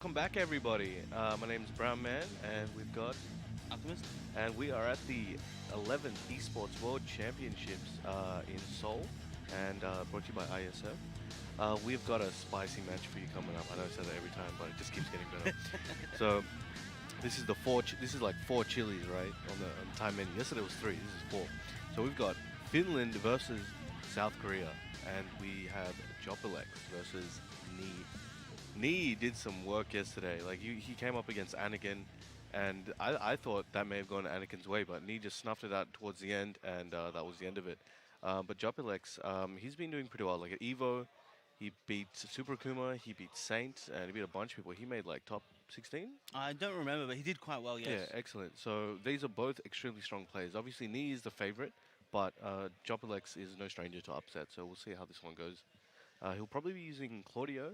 Welcome back, everybody. My name is Brown Man, and we've got, Alchemist? and we are at the 11th Esports World Championships in Seoul, and brought to you by IeSF. We've got a spicy match for you coming up. I know I say that every time, but it just keeps getting better. So this is the this is like four chilies, right? On the time menu. Yesterday was three. This is four. So we've got Finland versus South Korea, and we have Jopelix versus Knee. Nee did some work yesterday. Like he came up against Anakin, and I thought that may have gone Anakin's way, but Nee just snuffed it out towards the end, and that was the end of it. But Jopelix, he's been doing pretty well. Like at Evo, he beat Super Kuma, he beat Saint, and he beat a bunch of people. He made like top 16. I don't remember, but he did quite well, yes. Yeah, excellent. So these are both extremely strong players. Obviously, Nee is the favorite, but Jopelix is no stranger to upset. So we'll see how this one goes. He'll probably be using Claudio.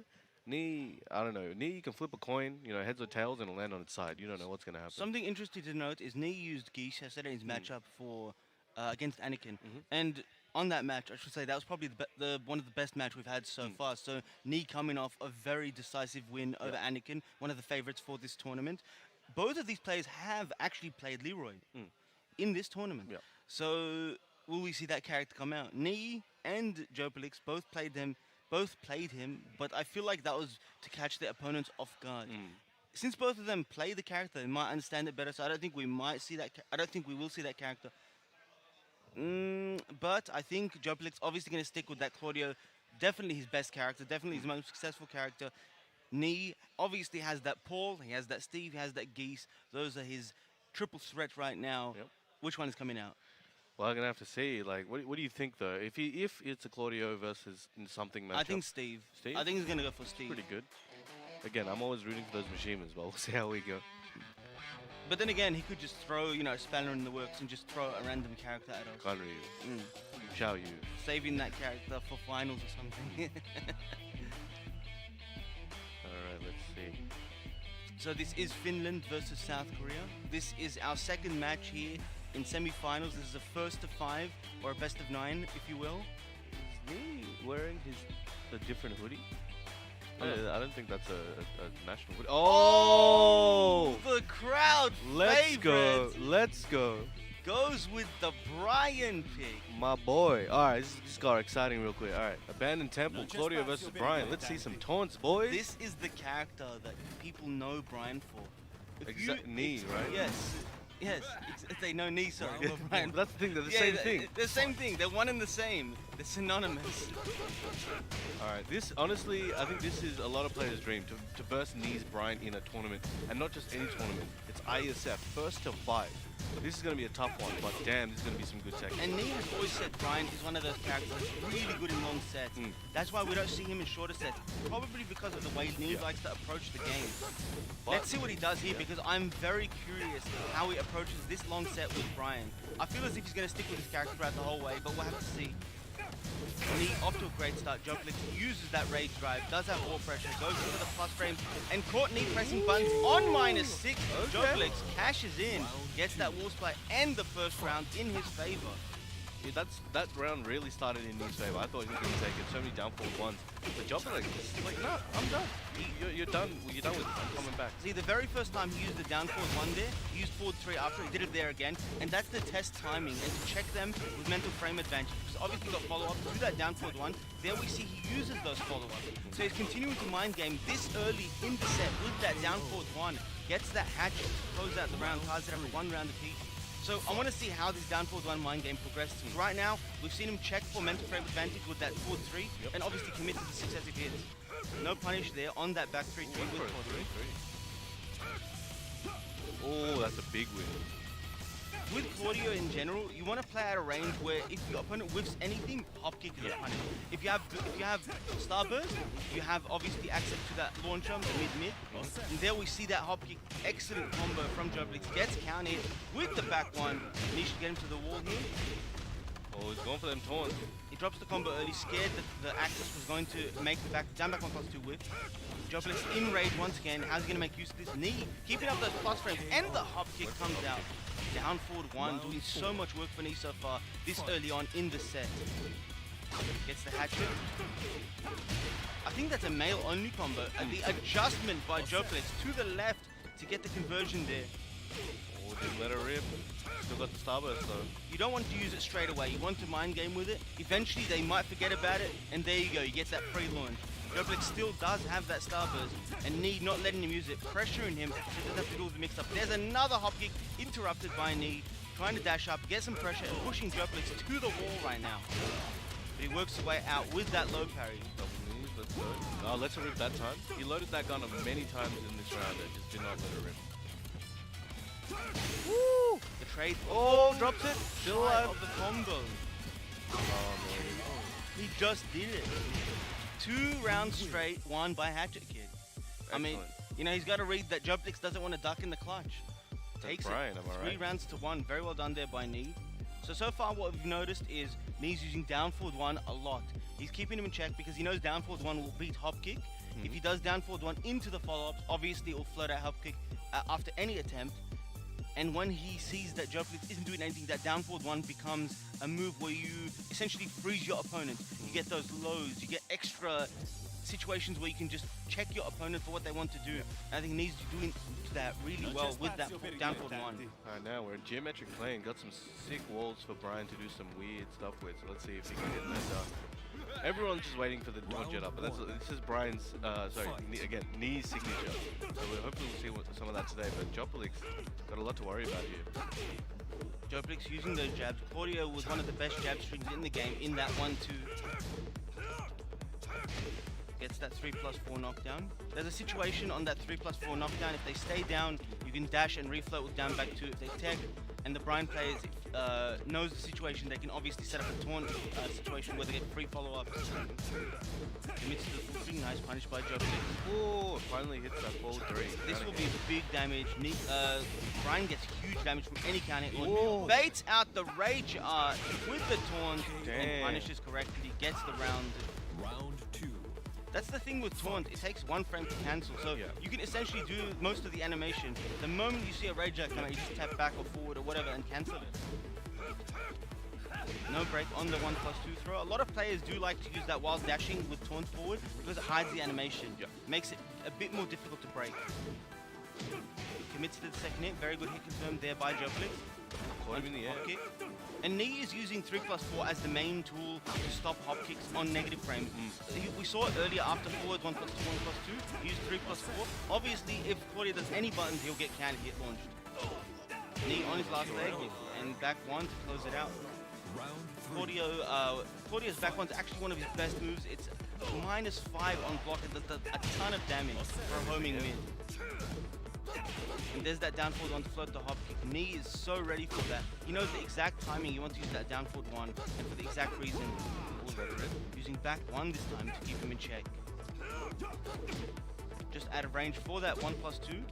Knee, I don't know. Knee, you can flip a coin, heads or tails, and it'll land on its side. You don't know what's going to happen. Something interesting to note is Nee used Geese yesterday in his matchup for against Anakin. Mhm. And on that match, I should say, that was probably the one of the best match we've had so far. So Nee coming off a very decisive win over Anakin, one of the favorites for this tournament. Both of these players have actually played Leroy in this tournament. Yeah. So will we see that character come out? Nee and Jopelix both played him, but I feel like that was to catch the opponents off guard. Since both of them play the character, they might understand it better. So I don't think we might see that. I don't think we will see that character. But I think Jopelix obviously going to stick with that Claudio. Definitely his best character. Definitely his most successful character. Nee obviously has that Paul. He has that Steve. He has that Geese. Those are his triple threat right now. Yep. Which one is coming out? Well, I'm gonna have to see. Like, what do you think though? If it's a Claudio versus something matchup, I think Steve. Steve? I think he's going to go for Steve. pretty good. Again, I'm always rooting for those Machinimans, but we'll see how we go. But then again, he could just throw, a spanner in the works and just throw a random character at us. Can't really. Shall you? Saving that character for finals or something. All right, let's see. So this is Finland versus South Korea. This is our second match here in semi-finals. This is a first to 5 or a best of 9, if you will. Is Nee wearing a different hoodie? I don't think that's a national hoodie. Oh! The crowd Let's go! favorite Let's go! goes with the Brian pick. My boy. All right, this got exciting real quick. All right, Abandoned Temple, Claudio versus Brian. Let's see some taunts, boys. This is the character that people know Brian for. Nee, right? Yes. Yes, they know Nee, sorry. Brian. That's the thing. They're the same thing. They're the same thing. They're one and the same. They're synonymous. All right, honestly, I think this is a lot of players' dream to verse Nee's Brian in a tournament, and not just any tournament. It's IeSF, first to 5. This is going to be a tough one, but damn, this is going to be some good seconds. And Nee has always said Brian is one of those characters that's really good in long sets. That's why we don't see him in shorter sets. Probably because of the way Nee likes to approach the game. Let's see what he does here, because I'm very curious how he approaches this long set with Brian. I feel as if he's going to stick with his character throughout the whole way, but we'll have to see. Nee off to a great start. Jopelix uses that rage drive, does have wall pressure, goes into the plus frame, and caught Nee pressing buttons on -6. Jopelix cashes in, gets that wall split and the first round in his favor. Yeah, that round really started in Nee's favor. I thought he was going to take it. So many downfall ones. But Jopelix is like, no, I'm done. You're done. You're done with it. I'm coming back. See, the very first time he used the down forward 1 there, he used forward 3 after, he did it there again, and that's to test timing and to check them with mental frame advantage, because obviously got follow-up to that down forward 1. There we see he uses those follow-ups. So he's continuing to mind game this early in the set with that down forward 1, gets that hatchet to close out the round, ties it up for 1 round apiece. So I want to see how this down forward 1 mind game progresses. Right now, we've seen him check for mental frame advantage with that forward 3, and obviously commit to the successive hits. No punish there on that back 3-3 with forward 3. Oh, that's a big win. With Claudio in general, you want to play at a range where if your opponent whiffs anything, hop kick is a punish. If you have Starburst, you have obviously access to that launcher, the mid-mid. And there we see that hop kick, excellent combo from Jopelix, gets countered with the back 1. Nee should get him to the wall here. Oh, he's going for them taunts. He drops the combo early, scared that the Axis was going to make the down back 1 plus 2 whiff. Jopelix in rage once again. How's he going to make use of this? Nee keeping up those plus frames, and the hop kick comes out. Down forward 1, doing so much work for Nee so far this early on in the set. Gets the hatchet. I think that's a male-only combo. The adjustment by Jopelix to the left to get the conversion there. Oh, didn't let her rip. Still got the starburst though. You don't want to use it straight away. You want to mind game with it. Eventually, they might forget about it, and there you go. You get that pre-launch. Jopelix still does have that starburst, and Knee not letting him use it, pressuring him so he doesn't have to do all the mix-up. There's another hop kick interrupted by Knee, trying to dash up, get some pressure, and pushing Jopelix to the wall right now. But he works his way out with that low parry. Double knees, let's go. Oh, let's rip that time. He loaded that gun up many times in this round and just did not let it rip. Woo! The trade. Oh, drops it. Still Shy alive. of the combo. Oh, man. He just did it. 2 rounds straight, won by Hatchet Kid. I mean, Excellent. you know, he's got to read that Jopelix doesn't want to duck in the clutch. Takes Brian, it. am I 3 right? rounds to 1. Very well done there by Knee. So far what we've noticed is Knee's using down forward 1 a lot. He's keeping him in check because he knows down forward 1 will beat hop kick. If he does down forward 1 into the follow-ups, obviously it will float out hop kick after any attempt. And when he sees that Jopelix isn't doing anything, that down forward 1 becomes a move where you essentially freeze your opponent. You get those lows, you get extra situations where you can just check your opponent for what they want to do. And I think Knee's doing that really well with that down forward 1. Alright, now we're in geometric plane. Got some sick walls for Brian to do some weird stuff with. So let's see if he can get that done. Everyone's just waiting for the dodge jet up, but this is Brian's, Knee's signature. So hopefully we'll see some of that today. But Jopelix got a lot to worry about here. Jopelix using those jabs. Claudio was one of the best jab strings in the game in that 1-2. Gets that 3+4 knockdown. There's a situation on that 3+4 knockdown. If they stay down, you can dash and refloat with down back 2. If they tech and the Brian players knows the situation, they can obviously set up a taunt situation where they get free follow-ups. Commits to the full swing. Nice punish by Jopelix. Oh, finally hits that forward 3. This will be the big damage. Brian gets huge damage from any counter. Whoa. Baits out the rage art with the taunt Damn. and punishes correctly. Gets the round. Round 2. That's the thing with taunt, it takes 1 frame to cancel, so Yeah. you can essentially do most of the animation. The moment you see a rage art come out, you just tap back or forward or whatever and cancel it. No break on the 1+2 throw. A lot of players do like to use that while dashing with taunt forward because it hides the animation. Yeah. Makes it a bit more difficult to break. Commits to the second hit, very good hit confirmed there by Jopelix. Caught him in the air. Hop kick. And Knee is using 3+4 as the main tool to stop hop kicks on negative frames. We saw it earlier after forward 1+2, 1+2. He used 3+4. Obviously, if Claudio does any buttons, he'll get counter hit launched. Knee on his last leg and back 1 to close it out. Claudio's back one's actually one of his best moves. It's -5 on block. It does a ton of damage for a homing mid. And there's that down forward 1 to float the hop kick. Knee is so ready for that. He knows the exact timing you want to use that down forward 1, and for the exact reason, using back 1 this time to keep him in check. Just out of range for that 1+2.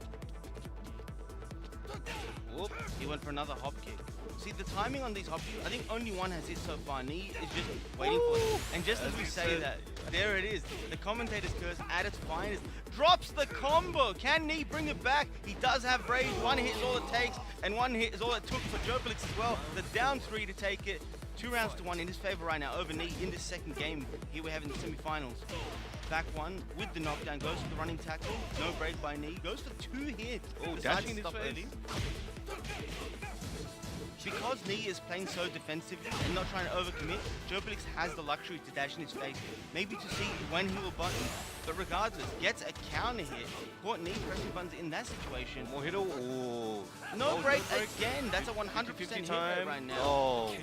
Whoop, he went for another hop kick. See, the timing on these hop kicks, I think only 1 has hit so far. Knee is just waiting for it. And just as we say that, there it is. The commentator's curse at its finest. Drops the combo. Can Knee bring it back? He does have rage. 1 hit is all it takes, and 1 hit is all it took for Jopelix as well. The down 3 to take it. 2 rounds to 1 in his favor right now over Knee in this second game. Here we have in the semifinals. Back 1 with the knockdown, goes for the running tackle. No break by Knee. Goes for 2 hits. Oh, Decides dashing to in his stop face. early. Because Knee is playing so defensively and not trying to overcommit, Jopelix has the luxury to dash in his face, maybe to see when he will button. But regardless, gets a counter hit. Caught Knee pressing buttons in that situation. More hit. Oh. No break again. That's a 100% 50 hit time. rate right now. Oh.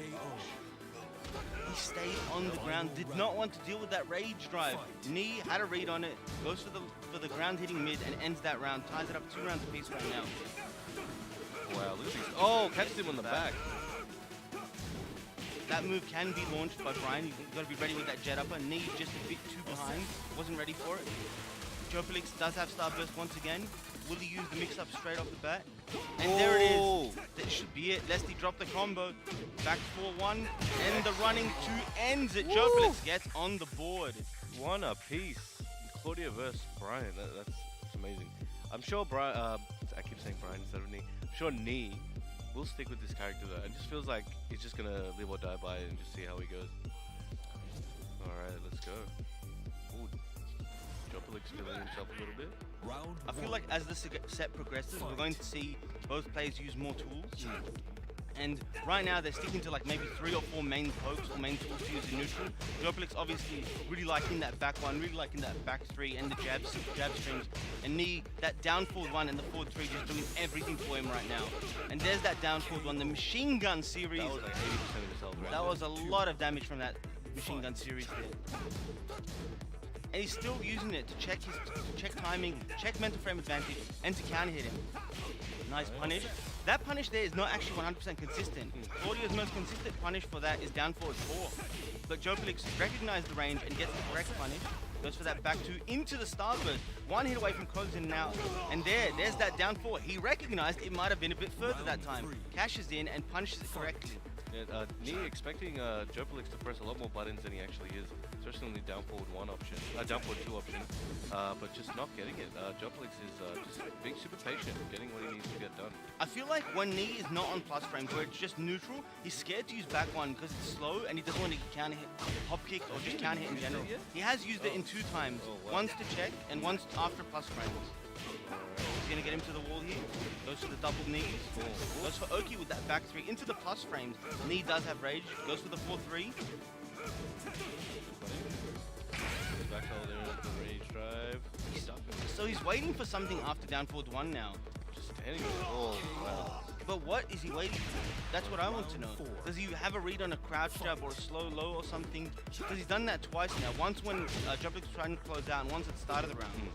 He stayed on the ground, did not want to deal with that rage drive. Knee had a read on it, goes for the ground hitting mid and ends that round. Ties it up 2 rounds apiece right now. Wow, look at these. Oh, catches him on the back. That move can be launched by Brian. You've got to be ready with that jet upper. Knee just a bit too behind. Wasn't ready for it. Jopelix does have Starburst once again. Will he use the mix-up straight off the bat? And there it is. That should be it. Leslie dropped the combo. Back 4-1. And the running 2 ends it. Jopelix gets on the board. 1 apiece. Claudia versus Brian. That's amazing. I'm sure Brian. I keep saying Brian instead of Knee. I'm sure Knee will stick with this character though. It just feels like he's just gonna live or die by it and just see how he goes. Alright, let's go. Ooh, Jopelix feeling himself a little bit. I feel like as the set progresses, we're going to see both players use more tools. And right now they're sticking to like maybe 3 or 4 main pokes or main tools to use in neutral. Jopelix obviously really liking that back one, really liking that back 3 and the jab strings. And Knee, that down forward 1 and the forward 3 just doing everything for him right now. And there's that down forward 1, the machine gun series. That was like 80% of his health. Right? That was a lot of damage from that machine gun series there. And he's still using it to check timing, check mental frame advantage, and to counter hit him. Nice punish. That punish there is not actually 100% consistent. Claudio's most consistent punish for that is down forward 4. But Jopelix recognized the range and gets the correct punish. Goes for that back 2 into the starburst. 1 hit away from closing it out. And there's that down 4. He recognized it might have been a bit further that time. Cashes in and punishes it correctly. Yeah, Knee expecting Jopelix to press a lot more buttons than he actually is, especially in the down forward 1 option, down forward 2 option, but just not getting it. Jopelix is just being super patient, getting what he needs to get done. I feel like when Knee is not on plus frames, where it's just neutral, he's scared to use back 1 because it's slow and he doesn't want to counter hit, hop kick, or just counter hit in general. He has used it in 2 times, once to check and once after plus frames. He's gonna get him to the wall here. Goes to the double knees. Goes for Oki with that back 3 into the plus frames. Knee does have rage. Goes for the 4-3. Back out there, the rage drive. So he's waiting for something after down forward 1 now. Just standing there. Oh, wow. But what is he waiting for? That's what I want to know. Does he have a read on a crouch jab or a slow low or something? Because he's done that twice now. Once when Jopelix was trying to close out and once at the start of the round.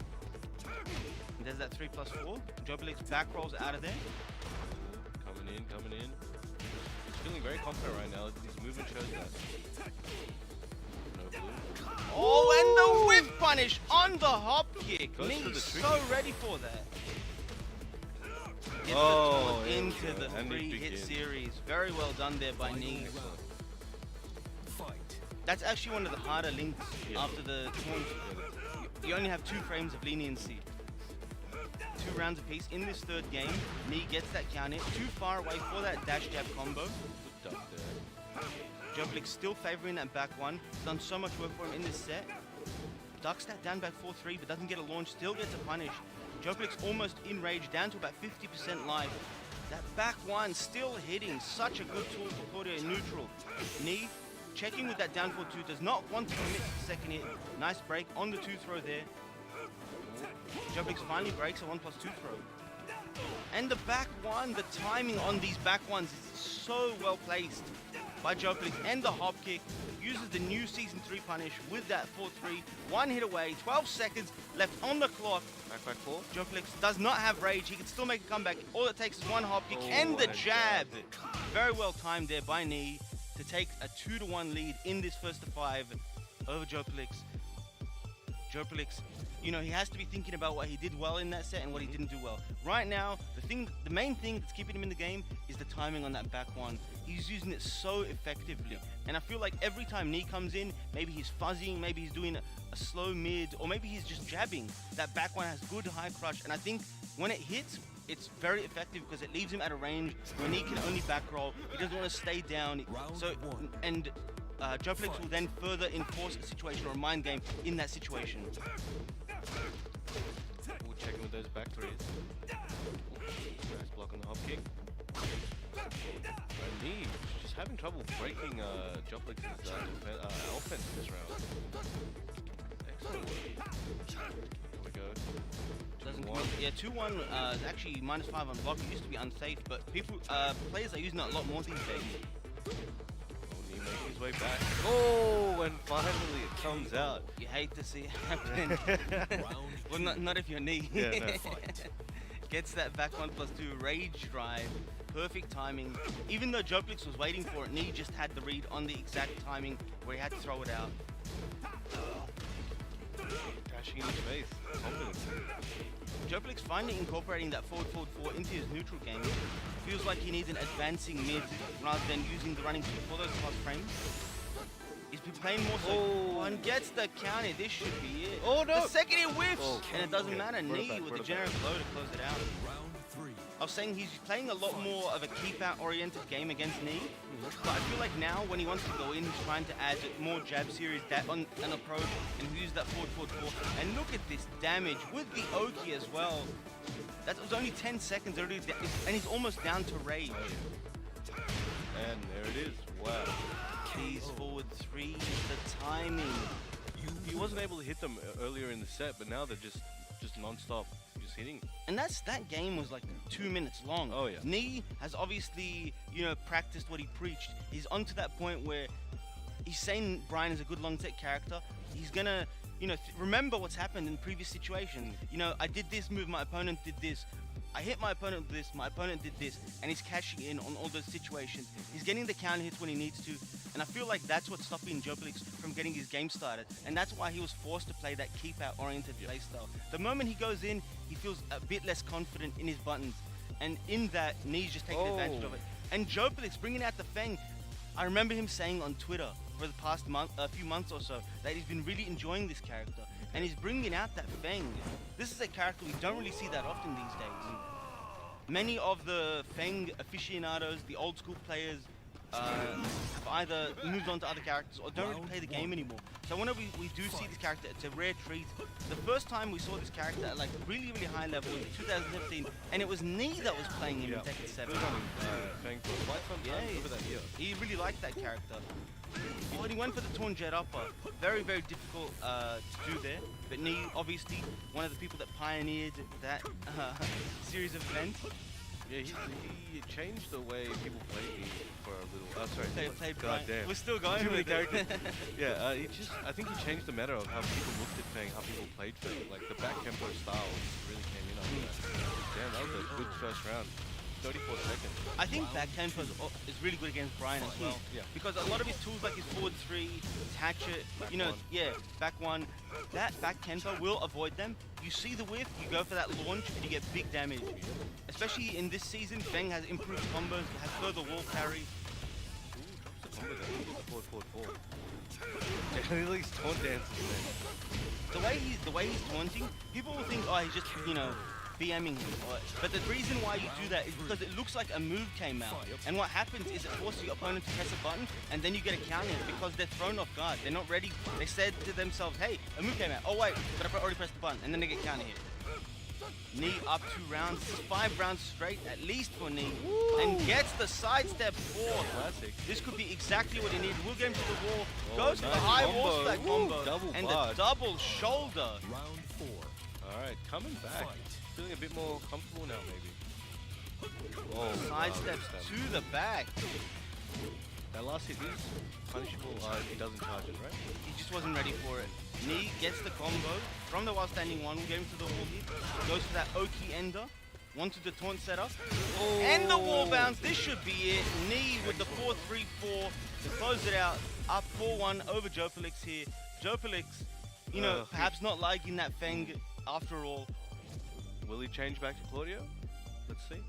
There's that 3+4. Jopelix back rolls out of there. Coming in. He's feeling very confident right now. His movement shows that. No blue. Oh, and the whip punish on the hop kick. Goes Knee's for the so ready for that. Gets Oh, the into the and he 3-hit begins. series. Very well done there by Knee. That's actually one of the harder links after the taunt. You only have 2 frames of leniency. 2 rounds apiece in this 3rd game. Knee gets that counter, too far away for that dash jab combo. Good duck there. Jopelix still favoring that back 1. Done so much work for him in this set. Ducks that down back 4-3, but doesn't get a launch, still gets a punish. Jopelix almost in rage, down to about 50% life. That back 1 still hitting, such a good tool for Claudio in neutral. Knee checking with that down forward 2, does not want to commit to the second hit. Nice break on the 2 throw there. Jopelix finally breaks a 1+2 throw. And the back 1, the timing on these back 1s is so well placed by Jopelix. And the hop kick uses the new Season 3 punish with that 4-3. 1 hit away, 12 seconds left on the clock. Back 4. Jopelix does not have rage. He can still make a comeback. All it takes is 1 hop kick and the jab. Very well timed there by Knee to take a 2-1 lead in this 1st to 5 over Jopelix. Jopelix, you know, he has to be thinking about what he did well in that set and what he didn't do well. Right now, the main thing that's keeping him in the game is the timing on that back 1. He's using it so effectively. And I feel like every time Knee comes in, maybe he's fuzzing, maybe he's doing a slow mid, or maybe he's just jabbing. That back 1 has good high crush, and I think when it hits, it's very effective because it leaves him at a range where Knee can only back roll. He doesn't want to stay down. Jopelix will then further enforce a situation or a mind game in that situation. We'll check in with those back 3s. Nice block on the hop kick. And Knee just having trouble breaking Joplix's offense this round. Excellent. Here we go. Doesn't commit. Yeah, 2-1 is actually -5 on block. It used to be unsafe, but players are using it a lot more these days. Knee making his way back. Oh, and finally it comes out. You hate to see it happen. Well, not if you're Knee. Yeah, no. Gets that back 1+2 rage drive. Perfect timing. Even though Jopelix was waiting for it, Knee just had the read on the exact timing where he had to throw it out. Dashing in his face. Confidence. Jopelix finally incorporating that forward 4 into his neutral game. Feels like he needs an advancing mid rather than using the running speed for those plus frames. He's playing more so. Oh. And gets the counter. This should be it. Oh, no. The second it whiffs, Oh, and it doesn't okay. matter. Brought it Knee back, with brought the it back. generic blow to close it out. I was saying he's playing a lot more of a keep-out oriented game against Knee, but I feel like now when he wants to go in, he's trying to add more jab series on an approach and use that forward. And look at this damage with the Oki as well. That was only 10 seconds already, and he's almost down to rage. And there it is. Wow. These forward threes, the timing. He wasn't able to hit them earlier in the set, but now they're just non-stop, just hitting. And that game was like 2 minutes long. Oh, yeah. Knee has obviously, practiced what he preached. He's on to that point where he's saying Brian is a good long set character. He's gonna, remember what's happened in previous situations. I did this move, my opponent did this. I hit my opponent with this, my opponent did this, and he's cashing in on all those situations. He's getting the counter hits when he needs to, and I feel like that's what's stopping Jopelix from getting his game started, and that's why he was forced to play that keep-out oriented playstyle. The moment he goes in, he feels a bit less confident in his buttons, and in that, Knee's just taking advantage of it. And Jopelix bringing out the Feng, I remember him saying on Twitter for the past few months or so that he's been really enjoying this character, and he's bringing out that Feng. This is a character we don't really see that often these days. Many of the Feng aficionados, the old school players, have either moved on to other characters or don't really play the game anymore. So whenever we do see this character, it's a rare treat. The first time we saw this character at like really, really high level was in 2015, and it was Knee that was playing him in Tekken 7. Feng for quite some time over that year. He really liked that character. Oh, and he went for the Torn Jet Upper. Very, very difficult to do there. But Knee, obviously, one of the people that pioneered that series of events. Yeah, he changed the way people played me for a little. Sorry. Played God Brian. damn. We're still going Too many with it. characters. Yeah, I think he changed the meta of how people looked at Feng, how people played Feng. Like the back tempo style really came in after that. Damn, that was a good first round. 34 seconds. I think back tempo is really good against Brian as well. Yeah. Because a lot of his tools like his forward three, his hatchet, back one, that back tempo will avoid them. You see the whiff, you go for that launch, and you get big damage. Especially in this season, Feng has improved combos, has further wall carry. Ooh, drops the combo there. Forward. Look at these taunt dances, man. The way he's taunting, people will think, oh, he's just, BMing him. But the reason why you do that is because it looks like a move came out. And what happens is it forces your opponent to press a button, and then you get a counter hit because they're thrown off guard. They're not ready. They said to themselves, hey, a move came out. Oh, wait, but I already pressed the button. And then they get counter hit. Knee up 2 rounds. 5 rounds straight, at least for Knee. Woo. And gets the sidestep 4. Classic. This could be exactly what he needed. We'll get him to the wall. Goes for nice the high combo. wall stack combo. Double and barge. the double shoulder. Round 4. All right, coming back. Feeling a bit more comfortable now, maybe. Oh, Sidesteps to the back. That last hit is punishable. He doesn't charge it, right? He just wasn't ready for it. Knee gets the combo from the while standing one. We'll get him to the wall hit. Goes for that Oki ender. Wanted the taunt setup. Oh. And the wall bounce. This should be it. Knee with the 4-3-4 to close it out. Up 4-1 over Jopelix here. Jopelix, perhaps not liking that Feng after all. Will he change back to Claudio? Let's see.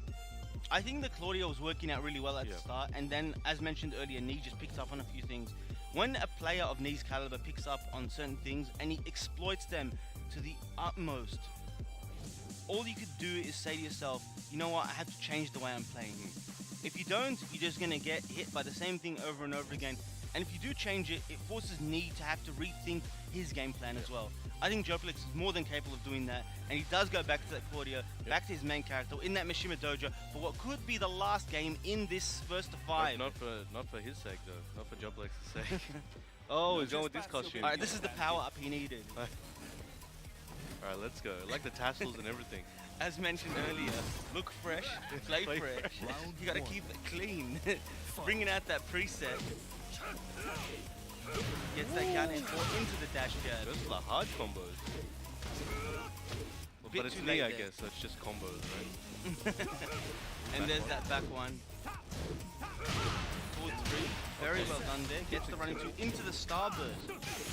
I think the Claudio was working out really well at the Yeah. start, and then, as mentioned earlier, Knee just picked up on a few things. When a player of Knee's caliber picks up on certain things and he exploits them to the utmost, all you could do is say to yourself, you know what, I have to change the way I'm playing. If you don't, you're just going to get hit by the same thing over and over again. And if you do change it, it forces Knee to have to rethink his game plan as well. I think Jopelix is more than capable of doing that, and he does go back to that Claudio, back to his main character in that Mishima Dojo for what could be the last game in this first to 5. Not for his sake though. Not for Joplex's sake. Oh, he's going with this costume. Alright, this is the power up he needed. Alright, let's go. I like the tassels and everything. As mentioned earlier, look fresh, play fresh. You gotta keep it clean. Bringing out that preset. Gets that counter into the dash guard. Those are the hard combos. Well, Bit but it's too Knee, late I there. guess, so it's just combos, right? And there's that back one. Forward 3. Very well done there. Gets the running 2 into the starburst.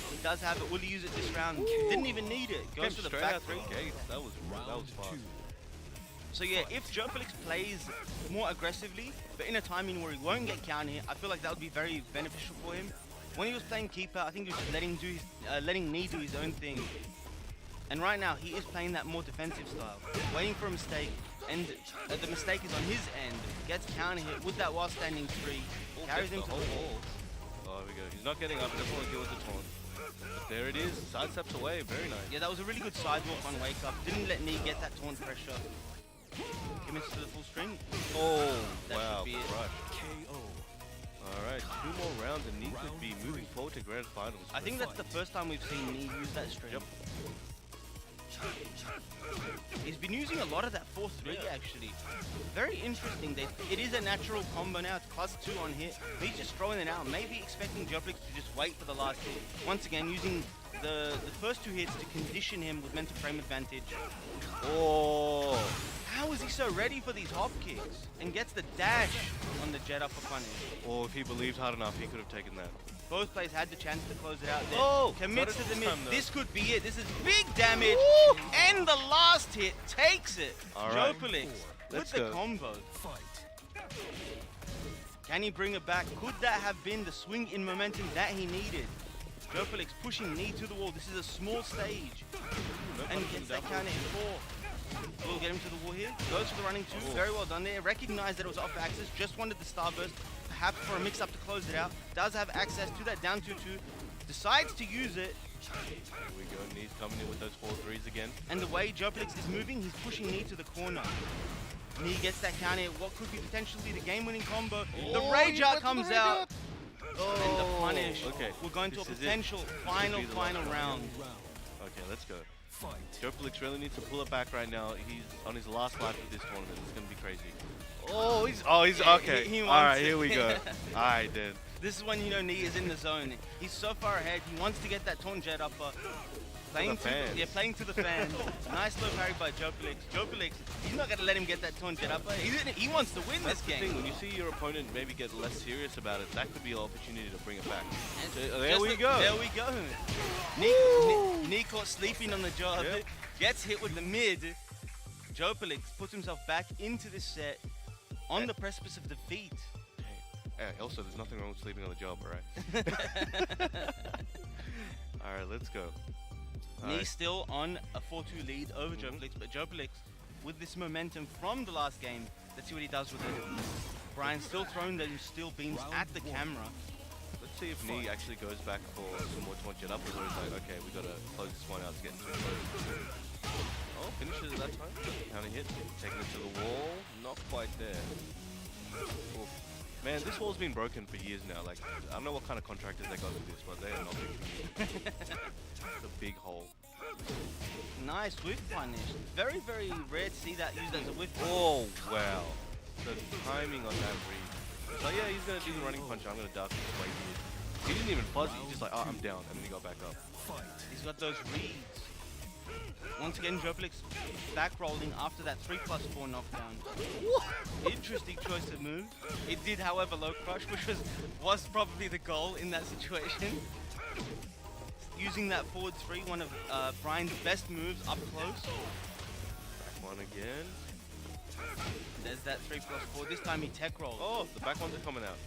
He does have it. Will he use it this round? Didn't even need it. Came Goes for the straight back out the 3. gates. That was fast. So yeah, if Jopelix plays more aggressively, but in a timing where he won't get counter hit, I feel like that would be very beneficial for him. When he was playing keeper, I think he was just letting Knee do his own thing. And right now, he is playing that more defensive style, waiting for a mistake, and the mistake is on his end. Gets counter hit with that while standing free, carries him to the wall. Oh, here we go. He's not getting up. He doesn't want to deal with the taunt. But there it is. Sidesteps away. Very nice. Yeah, that was a really good sidewalk on wake up. Didn't let Knee get that taunt pressure. Commits to the full string. Oh, that wow. should be it. Crush. KO. Alright, 2 more rounds and Knee could be moving forward to grand finals. I think that's the first time we've seen Knee use that string. Yep. He's been using a lot of that 4-3 actually. Very interesting. It is a natural combo now. It's +2 on hit. He's just throwing it out. Maybe expecting Jopelix to just wait for the last hit. Once again, using the first 2 hits to condition him with mental frame advantage. Oh! How is he so ready for these hop kicks? And gets the dash on the jet upper punish. Oh, if he believed hard enough, he could have taken that. Both players had the chance to close it out there. Oh! Commits to the mid. This could be it. This is big damage. Woo! And the last hit takes it. All right. Jopelix with Let's the go. combo. Can he bring it back? Could that have been the swing in momentum that he needed? Jopelix pushing Knee to the wall. This is a small stage. And he gets that counter in 4. We'll get him to the wall here. Goes for the running 2. Very well done there. Recognized that it was off axis. Just wanted the starburst. Perhaps for a mix-up to close it out. Does have access to that down 2-2. Decides to use it. Here we go. Knee's coming in with those 4-3s again. And the way Jopelix is moving, he's pushing Knee to the corner. Knee gets that counter. What could be potentially the game-winning combo. The Rage Art comes out. And the punish. Okay. We're going to a This is potential final round. Okay, let's go. Jopelix really needs to pull it back right now. He's on his last life of this tournament. It's going to be crazy. He's okay. He All wants right, it. here we go. All right, then. This is when you know Knee is in the zone. He's so far ahead. He wants to get that taunt jet upper. Playing to the fans. Nice low parry by Jopelix. Jopelix, he's not going to let him get that taunt jet upper. He wants to win That's this the game. thing. When you see your opponent maybe get less serious about it, that could be an opportunity to bring it back. And There we go. There we go. Knee caught sleeping on the job. Yep. Gets hit with the mid. Jopelix puts himself back into this set on the precipice of defeat. Hey, also, there's nothing wrong with sleeping on the job, all right? All right, let's go. Knee still on a 4-2 lead over Jopelix, but Jopelix, with this momentum from the last game, let's see what he does with it. Brian still throwing those steel beams at the camera. Let's see if Knee actually goes back for some more taunt jet uppers, or he's like, okay, we gotta close this one out to get into it. Oh, finishes at that time. Counter hit, taking it to the wall. Not quite there. Oof. Man, this wall's been broken for years now. Like, I don't know what kind of contractors they got to this, but they are not fixing it. It's a big hole. Nice whiff punish. Very, very rare to see that used as a whiff. Oh, wow. The timing on that read. It's like, yeah, he's going to do the running punch. I'm going to duck this way here. He didn't even fuzz it. He's just like, oh, I'm down. And then he got back up. He's got those reads. Once again, Jopelix back rolling after that 3+4 knockdown. Interesting choice of move. It did, however, low crush, which was probably the goal in that situation. Using that forward 3, one of Brian's best moves up close. Back one again. There's that 3+4. This time he tech rolls. Oh, the back ones are coming out.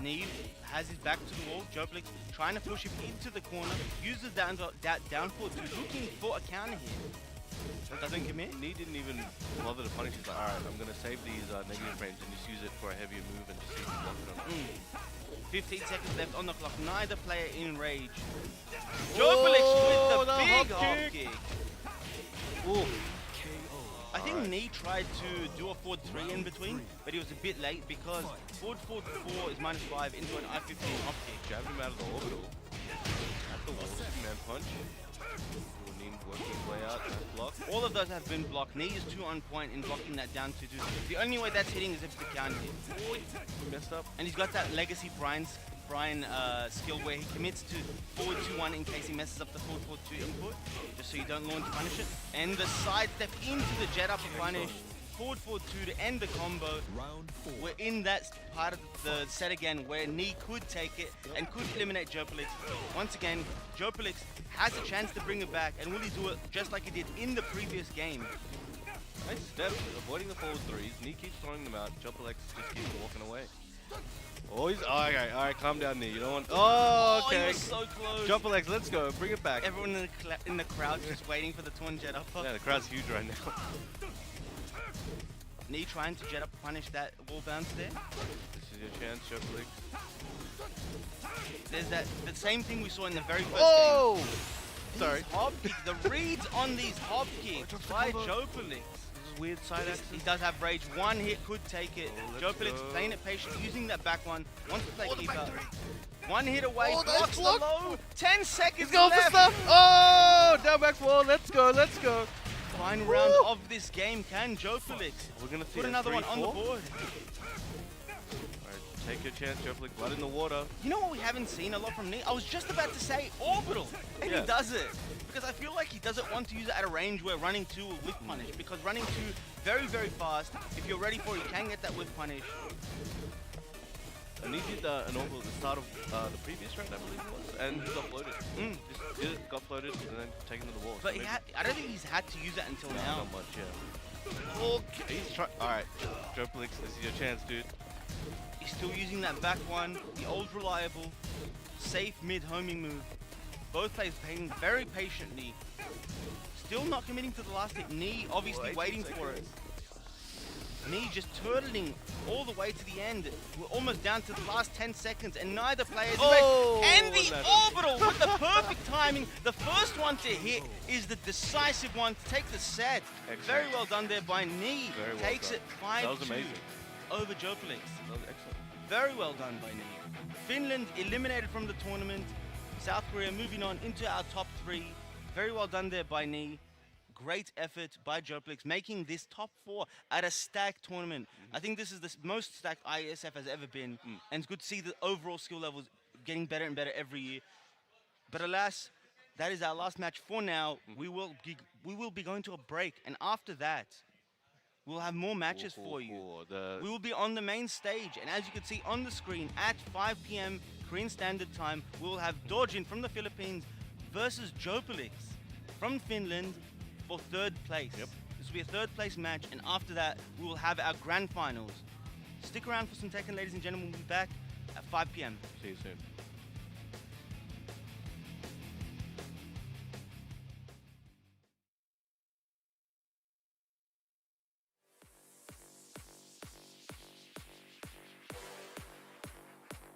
Knee has his back to the wall. Jopelix trying to push him into the corner. Uses down forward 2, looking for a counter here. But doesn't commit. Knee didn't even bother to punish. He's like, alright, I'm going to save these negative frames and just use it for a heavier move and just see if he blocks it or not. 15 seconds left on the clock. Neither player in rage. Jopelix with the big hop hop kick. kick. Ooh. I think Knee tried to do a forward 3 in between, but he was a bit late because forward 4 is -5 into an I-15 hop kick. Jabbed him out of the orbital. At the wall, man punch. Knee working his way out, nice block. All of those have been blocked. Knee is 2 on point in blocking that down to 2. The only way that's hitting is if the counter hit. Messed up. And he's got that legacy Brian skill where he commits to forward 2-1 in case he messes up the forward 4-2 input, just so you don't launch punish it. And the side step into the jet upper punish, forward 4-2 to end the combo. We're in that part of the set again where Knee could take it and could eliminate Jopelix. Once again, Jopelix has a chance to bring it back, and will he do it just like he did in the previous game? Nice steps, avoiding the forward threes. Knee keeps throwing them out. Jopelix just keeps walking away. Oh, he's okay. All right, calm down, Knee. You don't want. Oh, okay. Oh, he was so close. Jopelix, let's go. Bring it back. Everyone in the crowd just waiting for the twin jet up. Yeah, the crowd's huge right now. Knee trying to jet up, punish that wall bounce there. This is your chance, Jopelix. There's the same thing we saw in the very first Oh! game. Sorry. These hob kicks, the reads on these hob kicks by Jopelix. This is weird side action. He does have rage. One hit could take it. Oh, let's Jopelix go. playing it patient, using that back one. Wants to play keeper. One hit away, Oh, nice blocks the block. low. 10 seconds He's going for left. stuff. Oh! Down back wall. Let's go. Let's go. Final round of this game. Can Jopelix We're gonna see put a another one on the 3-4. board? Alright, take your chance, Jopelix. Blood in the water. You know what we haven't seen a lot from Knee? I was just about to say orbital, and Yeah. he does it. Because I feel like he doesn't want to use it at a range where running 2 will whiff punish. Because running 2 very, very fast. If you're ready for it, you can get that whiff punish. And he did an orbital at the start of the previous round, I believe it was, and he got floated. Just did it, got floated, and then taken to the wall. But So maybe- I don't think he's had to use that until No, now. not much, yeah. Okay, he's trying. Alright, Jopelix, this is your chance, dude. He's still using that back one, the old reliable, safe mid-homing move. Both players playing very patiently. Still not committing to the last hit. Knee obviously 18 waiting for it. Knee just turtling all the way to the end. We're almost down to the last 10 seconds and neither player is Oh, and the that's- orbital with the perfect timing. The first one to hit is the decisive one to take the set. Excellent. Very well done there by Knee. Very well Takes done. it 5-2 That was amazing. over Jopelix. That was excellent. Very well done by Knee. Finland eliminated from the tournament. South Korea moving on into our top 3. Very well done there by Knee. Great effort by Jopelix, making this top 4 at a stacked tournament. I think this is the most stacked IeSF has ever been, and it's good to see the overall skill levels getting better and better every year. But alas, that is our last match for now. We will be going to a break, and after that, we'll have more matches for you. We will be on the main stage, and as you can see on the screen, at 5 p.m. Korean Standard Time, we will have Dojin from the Philippines versus Jopelix from Finland for 3rd place. Yep. This will be a 3rd place match, and after that, we will have our grand finals. Stick around for some Tekken, ladies and gentlemen. We'll be back at 5 p.m. See you soon.